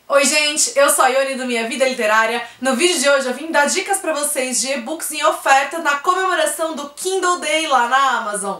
Oi gente, eu sou a Ione do Minha Vida Literária. No vídeo de hoje eu vim dar dicas pra vocês de e-books em oferta na comemoração do Kindle Day lá na Amazon.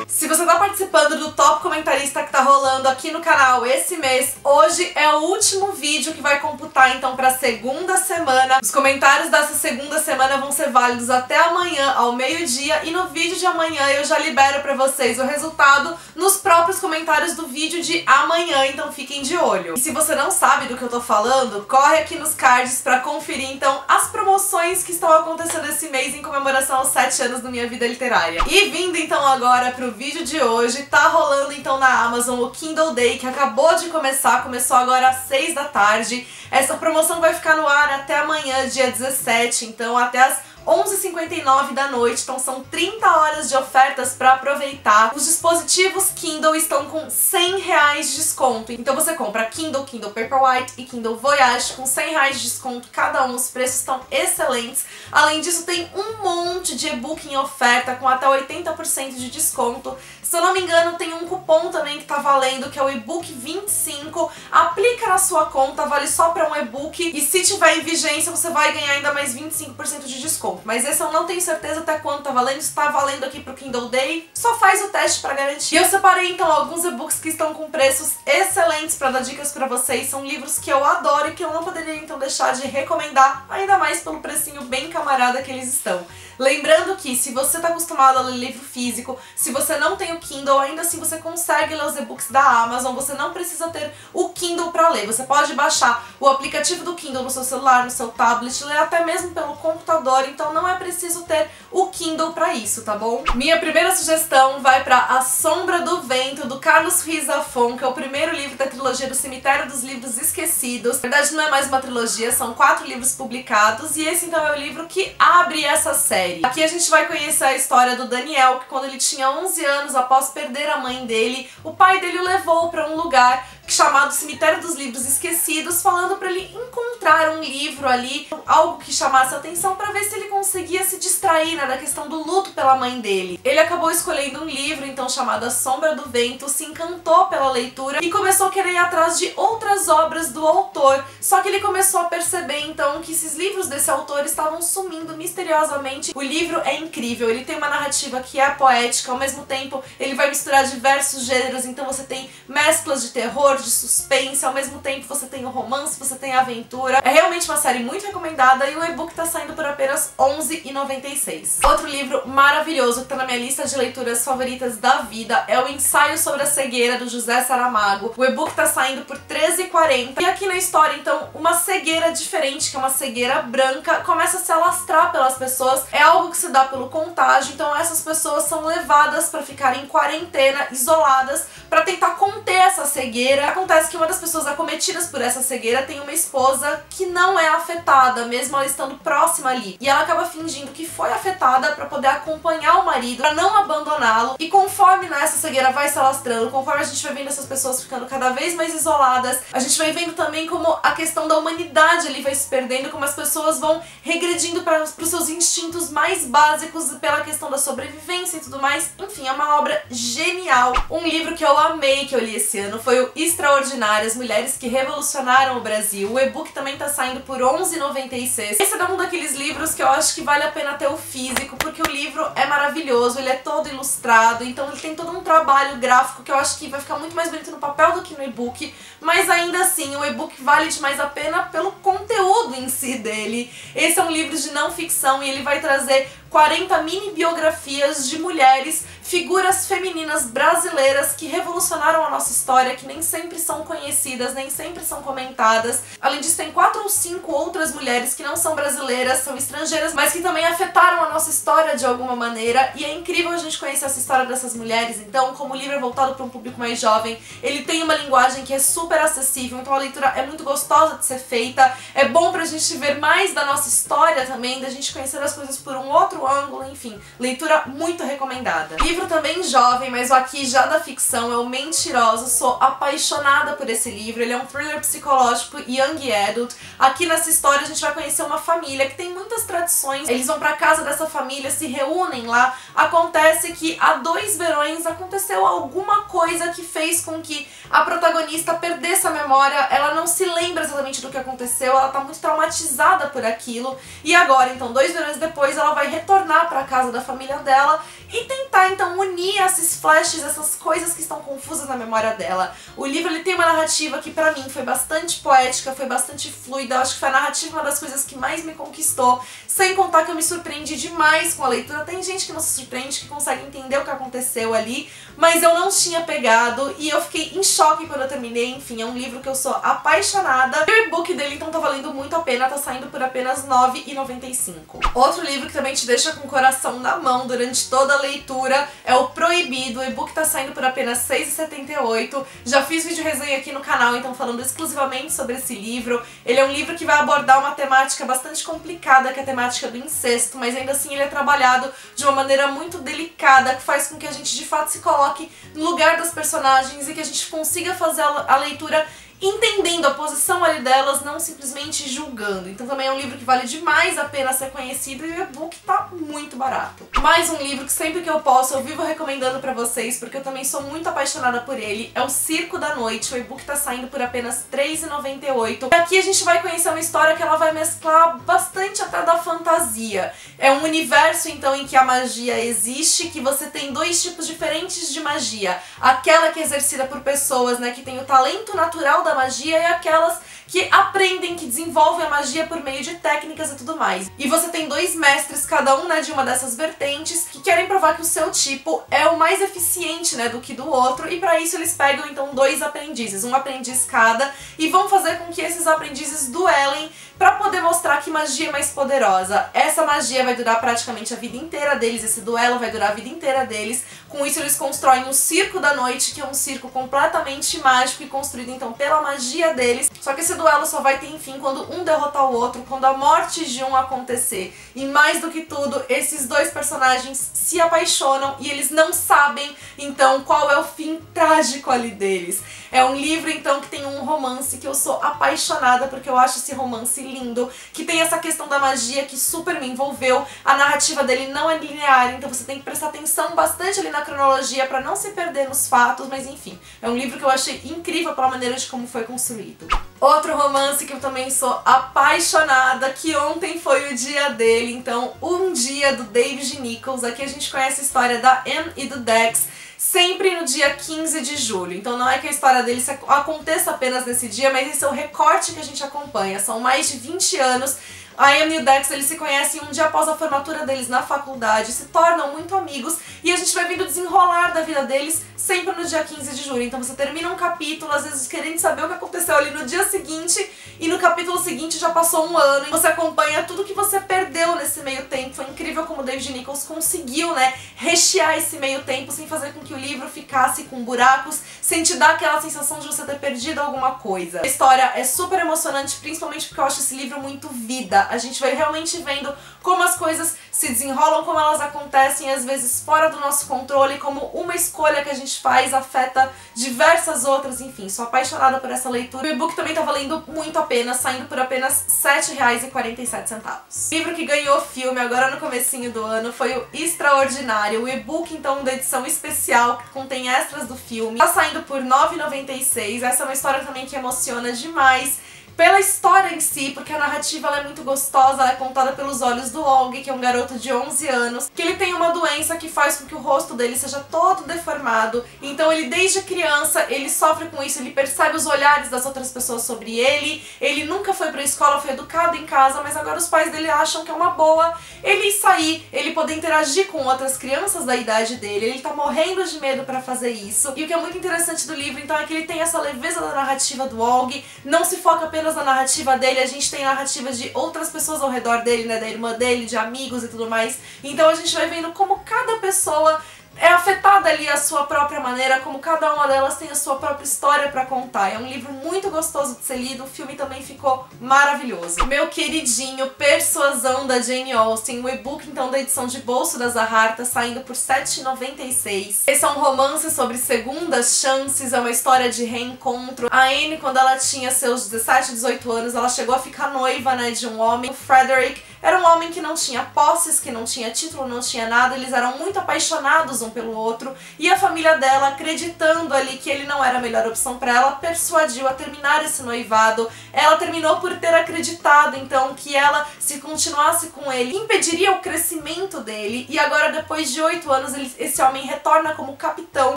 Se você tá participando do Top Comentarista que tá rolando aqui no canal esse mês, hoje é o último vídeo que vai computar então pra segunda semana. Os comentários dessa segunda semana vão ser válidos até amanhã, ao meio-dia, e no vídeo de amanhã eu já libero pra vocês o resultado nos próprios comentários do vídeo de amanhã, então fiquem de olho. E se você não sabe do que eu tô falando, corre aqui nos cards pra conferir então as promoções que estão acontecendo esse mês em comemoração aos 7 anos do Minha Vida Literária. E vindo então agora pro vídeo de hoje, tá rolando então na Amazon o Kindle Day, que acabou de começar, começou agora às 6 da tarde. Essa promoção vai ficar no ar até amanhã, dia 17, então até às 11h59 da noite, então são 30 horas de ofertas para aproveitar. Os dispositivos Kindle estão com R$100 de desconto, então você compra Kindle, Kindle Paperwhite e Kindle Voyage com R$100 de desconto cada um, os preços estão excelentes. Além disso, tem um monte de e-book em oferta com até 80% de desconto. Se eu não me engano, tem um cupom também que tá valendo, que é o e-book 25. Aplica na sua conta, vale só para um e-book, e se tiver em vigência você vai ganhar ainda mais 25% de desconto. Mas esse eu não tenho certeza até quanto tá valendo. Se tá valendo aqui pro Kindle Day, só faz o teste pra garantir. E eu separei então alguns e-books que estão com preços excelentes pra dar dicas pra vocês. São livros que eu adoro e que eu não poderia então deixar de recomendar, ainda mais pelo precinho bem camarada que eles estão. Lembrando que se você tá acostumado a ler livro físico, se você não tem o Kindle, ainda assim você consegue ler os e-books da Amazon, você não precisa ter o Kindle pra ler. Você pode baixar o aplicativo do Kindle no seu celular, no seu tablet, ler até mesmo pelo computador, então não é preciso ter o Kindle pra isso, tá bom? Minha primeira sugestão vai pra A Sombra do Vento, do Carlos Ruiz Zafón, que é o primeiro livro da trilogia do Cemitério dos Livros Esquecidos. Na verdade não é mais uma trilogia, são 4 livros publicados, e esse então é o livro que abre essa série. Aqui a gente vai conhecer a história do Daniel, que quando ele tinha 11 anos, após perder a mãe dele, o pai dele o levou pra um lugar chamado Cemitério dos Livros Esquecidos, falando pra ele encontrar um livro ali, algo que chamasse a atenção, pra ver se ele conseguia se distrair, né, da questão do luto pela mãe dele. Ele acabou escolhendo um livro, então, chamado A Sombra do Vento, se encantou pela leitura e começou a querer ir atrás de outras obras do autor. Só que ele começou a perceber, então, que esses livros desse autor estavam sumindo misteriosamente. O livro é incrível, ele tem uma narrativa que é poética, ao mesmo tempo ele vai misturar diversos gêneros, então você tem mesclas de terror, de suspense, ao mesmo tempo você tem o romance, você tem a aventura. É realmente uma série muito recomendada e o e-book tá saindo por apenas R$11,96. Outro livro maravilhoso que tá na minha lista de leituras favoritas da vida é o Ensaio sobre a Cegueira, do José Saramago. O e-book tá saindo por R$13,40. E aqui na história, então, uma cegueira diferente, que é uma cegueira branca, começa a se alastrar pelas pessoas. É algo que se dá pelo contágio, então essas pessoas são levadas pra ficar em quarentena, isoladas, pra tentar conter essa cegueira. Acontece que uma das pessoas acometidas por essa cegueira tem uma esposa que não é afetada, mesmo ela estando próxima ali. E ela acaba fingindo que foi afetada pra poder acompanhar o marido, pra não abandoná-lo. E conforme essa cegueira vai se alastrando, conforme a gente vai vendo essas pessoas ficando cada vez mais isoladas, a gente vai vendo também como a questão da humanidade ali vai se perdendo, como as pessoas vão regredindo para os seus instintos mais básicos pela questão da sobrevivência e tudo mais. Enfim, é uma obra genial. Um livro que eu amei, que eu li esse ano, foi o Extraordinárias, Mulheres que Revolucionaram o Brasil. O e-book também tá saindo por R$11,96. Esse é um daqueles livros que eu acho que vale a pena ter o físico, porque o livro é maravilhoso, ele é todo ilustrado, então ele tem todo um trabalho gráfico que eu acho que vai ficar muito mais bonito no papel do que no e-book, mas ainda assim o e-book vale demais a pena pelo conteúdo em si dele. Esse é um livro de não ficção e ele vai trazer 40 mini biografias de mulheres, figuras femininas brasileiras que revolucionaram a nossa história, que nem sempre são conhecidas, nem sempre são comentadas. Além disso, tem 4 ou 5 outras mulheres que não são brasileiras, são estrangeiras, mas que também afetaram a nossa história de alguma maneira, e é incrível a gente conhecer essa história dessas mulheres. Então, como o livro é voltado para um público mais jovem, ele tem uma linguagem que é super acessível, então a leitura é muito gostosa de ser feita, é bom pra gente ver mais da nossa história também, da gente conhecer as coisas por um outro outro ângulo, enfim, leitura muito recomendada. Livro também jovem, mas o aqui já da ficção, é o Mentirosa. Sou apaixonada por esse livro, ele é um thriller psicológico young adult. Aqui nessa história a gente vai conhecer uma família que tem muitas tradições, eles vão pra casa dessa família, se reúnem lá, acontece que há 2 verões aconteceu alguma coisa que fez com que a protagonista perdesse a memória, ela não se lembra exatamente do que aconteceu, ela tá muito traumatizada por aquilo, e agora, então, 2 verões depois, ela vai retornar pra casa da família dela e tentar, então, unir esses flashes, essas coisas que estão confusas na memória dela. O livro, ele tem uma narrativa que, pra mim, foi bastante poética, foi bastante fluida, eu acho que foi a narrativa uma das coisas que mais me conquistou, sem contar que eu me surpreendi demais com a leitura. Tem gente que não se surpreende, que consegue entender o que aconteceu ali, mas eu não tinha pegado e eu fiquei em choque quando eu terminei. Enfim, é um livro que eu sou apaixonada. O e-book dele, então, tá valendo muito a pena, tá saindo por apenas R$ 9,95. Outro livro que também te deixa com o coração na mão durante toda a leitura é o Proibido. O e-book tá saindo por apenas R$ 6,78. Já fiz vídeo resenha aqui no canal, então falando exclusivamente sobre esse livro. Ele é um livro que vai abordar uma temática bastante complicada, que é a temática do incesto, mas ainda assim ele é trabalhado de uma maneira muito delicada, que faz com que a gente de fato se coloque no lugar das personagens e que a gente consiga fazer a leitura entendendo a posição ali delas, não simplesmente julgando. Então também é um livro que vale demais a pena ser conhecido e o e-book tá muito barato. Mais um livro que sempre que eu posso eu vivo recomendando pra vocês, porque eu também sou muito apaixonada por ele, é O Circo da Noite. O e-book tá saindo por apenas R$ 3,98. E aqui a gente vai conhecer uma história que ela vai mesclar bastante até da fantasia. É um universo, então, em que a magia existe, que você tem 2 tipos diferentes de magia. Aquela que é exercida por pessoas, né, que tem o talento natural da magia, e aquelas que aprendem, que desenvolvem a magia por meio de técnicas e tudo mais. E você tem 2 mestres, cada um, né, de uma dessas vertentes, que querem provar que o seu tipo é o mais eficiente, né, do que do outro, e para isso eles pegam, então, 2 aprendizes, um aprendiz cada, e vão fazer com que esses aprendizes duelem para poder mostrar que magia é mais poderosa. Essa magia vai durar praticamente a vida inteira deles, esse duelo vai durar a vida inteira deles. Com isso eles constroem o Circo da Noite, que é um circo completamente mágico e construído, então, pela magia deles. Só que esse duelo só vai ter, enfim, quando um derrotar o outro, quando a morte de um acontecer. E mais do que tudo, esses 2 personagens se apaixonam e eles não sabem, então, qual é o fim trágico ali deles. É um livro, então, que tem um romance que eu sou apaixonada, porque eu acho esse romance lindo, que tem essa questão da magia que super me envolveu. A narrativa dele não é linear, então você tem que prestar atenção bastante ali na cronologia pra não se perder nos fatos, mas enfim, é um livro que eu achei incrível pela maneira de como foi construído. Outro romance que eu também sou apaixonada, que ontem foi o dia dele, então, Um Dia, do David Nichols. Aqui a gente conhece a história da Anne e do Dex, sempre no dia 15 de julho. Então não é que a história deles aconteça apenas nesse dia, mas esse é o recorte que a gente acompanha. São mais de 20 anos. A Anne e o Dex, eles se conhecem um dia após a formatura deles na faculdade, se tornam muito amigos e a gente vai vendo o desenrolar da vida deles sempre no dia 15 de julho. Então você termina um capítulo, às vezes querendo saber o que aconteceu ali no dia seguinte, e no capítulo seguinte já passou um ano, e você acompanha tudo que você perdeu nesse meio tempo. Foi incrível como o David Nichols conseguiu, né, rechear esse meio tempo sem fazer com que o livro ficasse com buracos, sem te dar aquela sensação de você ter perdido alguma coisa. A história é super emocionante, principalmente porque eu acho esse livro muito vida. A gente vai realmente vendo como as coisas se desenrolam, como elas acontecem, às vezes fora do nosso controle, como uma escolha que a gente faz afeta diversas outras, enfim, sou apaixonada por essa leitura. O e-book também tá valendo muito a pena, saindo por apenas R$ 7,47. O livro que ganhou filme agora no comecinho do ano foi o Extraordinário. O e-book, então, da edição especial, que contém extras do filme, tá saindo por R$ 9,96. Essa é uma história também que emociona demais pela história em si, porque a narrativa ela é muito gostosa, ela é contada pelos olhos do Og, que é um garoto de 11 anos, que ele tem uma doença que faz com que o rosto dele seja todo deformado. Então ele, desde criança, ele sofre com isso, ele percebe os olhares das outras pessoas sobre ele nunca foi pra escola, foi educado em casa, mas agora os pais dele acham que é uma boa ele sair, ele poder interagir com outras crianças da idade dele. Ele tá morrendo de medo pra fazer isso. E o que é muito interessante do livro, então, é que ele tem essa leveza da narrativa do Og, não se foca apenas na narrativa dele, a gente tem narrativas de outras pessoas ao redor dele, né, da irmã dele, de amigos e tudo mais. Então a gente vai vendo como cada pessoa é afetada ali a sua própria maneira, como cada uma delas tem a sua própria história pra contar. É um livro muito gostoso de ser lido, o filme também ficou maravilhoso. Meu queridinho Persuasão, da Jane Austen, o e-book então da edição de bolso da Zahar, tá saindo por R$ 7,96. Esse é um romance sobre segundas chances, é uma história de reencontro. A Anne, quando ela tinha seus 17, 18 anos, ela chegou a ficar noiva, né, de um homem. O Frederick era um homem que não tinha posses, que não tinha título, não tinha nada, eles eram muito apaixonados um pelo outro, e a família dela, acreditando ali que ele não era a melhor opção pra ela, persuadiu a terminar esse noivado. Ela terminou por ter acreditado, então, que ela, se continuasse com ele, impediria o crescimento dele, e agora, depois de 8 anos, esse homem retorna como capitão,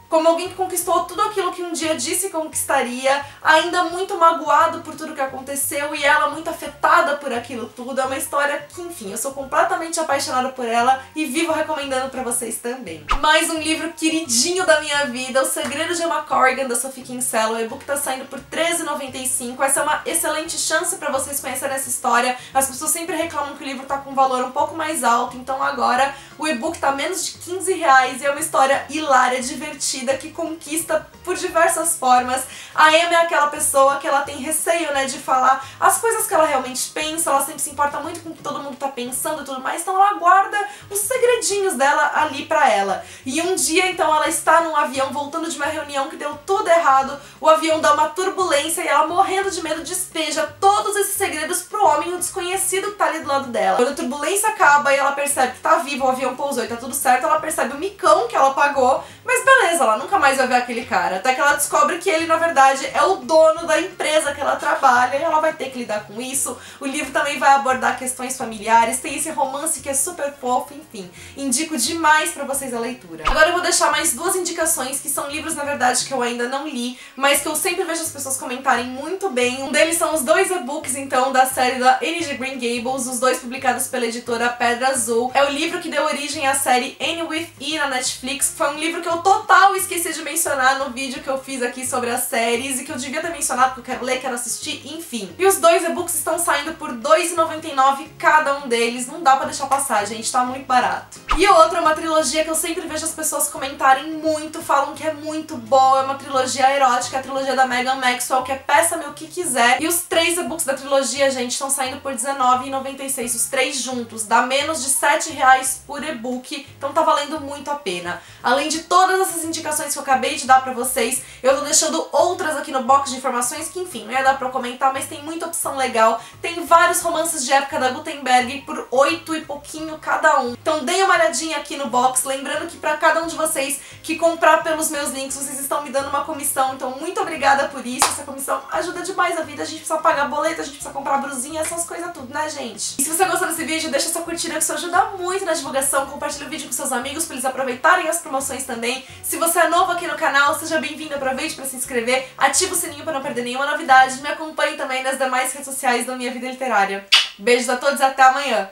como alguém que conquistou tudo aquilo que um dia disse que conquistaria, ainda muito magoado por tudo que aconteceu, e ela muito afetada por aquilo tudo. É uma história que, enfim, eu sou completamente apaixonada por ela e vivo recomendando pra vocês também. Mais um livro queridinho da minha vida, O Segredo de Emma Corrigan, da Sophie Kinsella. O e-book tá saindo por R$ 13,95. Essa é uma excelente chance pra vocês conhecerem essa história. As pessoas sempre reclamam que o livro tá com um valor um pouco mais alto, então agora o e-book tá menos de R$ 15 e é uma história hilária, divertida, que conquista por diversas formas. A Emma é aquela pessoa que ela tem receio, né, de falar as coisas que ela realmente pensa, ela sempre se importa muito com o que todo mundo tá pensando e tudo mais, então ela guarda os segredinhos dela ali pra ela. E um dia, então, ela está num avião voltando de uma reunião que deu tudo errado, o avião dá uma turbulência e ela, morrendo de medo, despeja todos esses segredos pro homem, o desconhecido que tá ali do lado dela. Quando a turbulência acaba e ela percebe que tá viva, o avião pousou e tá tudo certo, ela percebe o micão que ela pagou, mas beleza, ela nunca mais vai ver aquele cara, até que ela descobre que ele, na verdade, é o dono da empresa que ela trabalha e ela vai ter que lidar com isso. O livro também vai abordar questões familiares, tem esse romance que é super fofo, enfim, indico demais pra vocês a leitura. Agora eu vou deixar mais duas indicações, que são livros, na verdade, que eu ainda não li, mas que eu sempre vejo as pessoas comentarem muito bem. Um deles são os 2 e-books, então, da série da Anne de Green Gables, os 2 publicados pela editora Pedra Azul. É o livro que deu origem à série Anne with E na Netflix. Foi um livro que eu total esqueci de mencionar no vídeo que eu fiz aqui sobre as séries, e que eu devia ter mencionado porque eu quero ler, quero assistir, enfim. E os 2 e-books estão saindo por R$ 2,99 cada um deles, não dá pra deixar passar, gente, tá muito barato. E outra é uma trilogia que eu sempre vejo as pessoas comentarem muito, falam que é muito boa, é uma trilogia erótica, a trilogia da Megan Maxwell, que é Peça-me o que Quiser. E os 3 e-books da trilogia, gente, estão saindo por R$ 19,96, os 3 juntos, dá menos de R$ 7,00 por e-book, então tá valendo muito a pena. Além de todas essas indicações que eu acabei de dar pra vocês, eu tô deixando outras aqui no box de informações que, enfim, não ia dar pra comentar, mas tem muita opção legal. Tem vários romances de época da Gutenberg por 8 e pouquinho cada um. Então deem uma olhadinha aqui no box, lembrando que pra cada um de vocês que comprar pelos meus links, vocês estão me dando uma comissão, então muito obrigada por isso. Essa comissão ajuda demais a vida, a gente precisa pagar boleto, a gente precisa comprar brusinha, essas coisas tudo, né, gente? E se você gostou desse vídeo, deixa sua curtida, que isso ajuda muito na divulgação. Compartilha o vídeo com seus amigos pra eles aproveitarem as promoções também. Se você é novo aqui no canal, seja bem-vindo, aproveite pra se inscrever, ativa o sininho pra não perder nenhuma novidade, me acompanhe também nas demais redes sociais da Minha Vida Literária. Beijos a todos e até amanhã!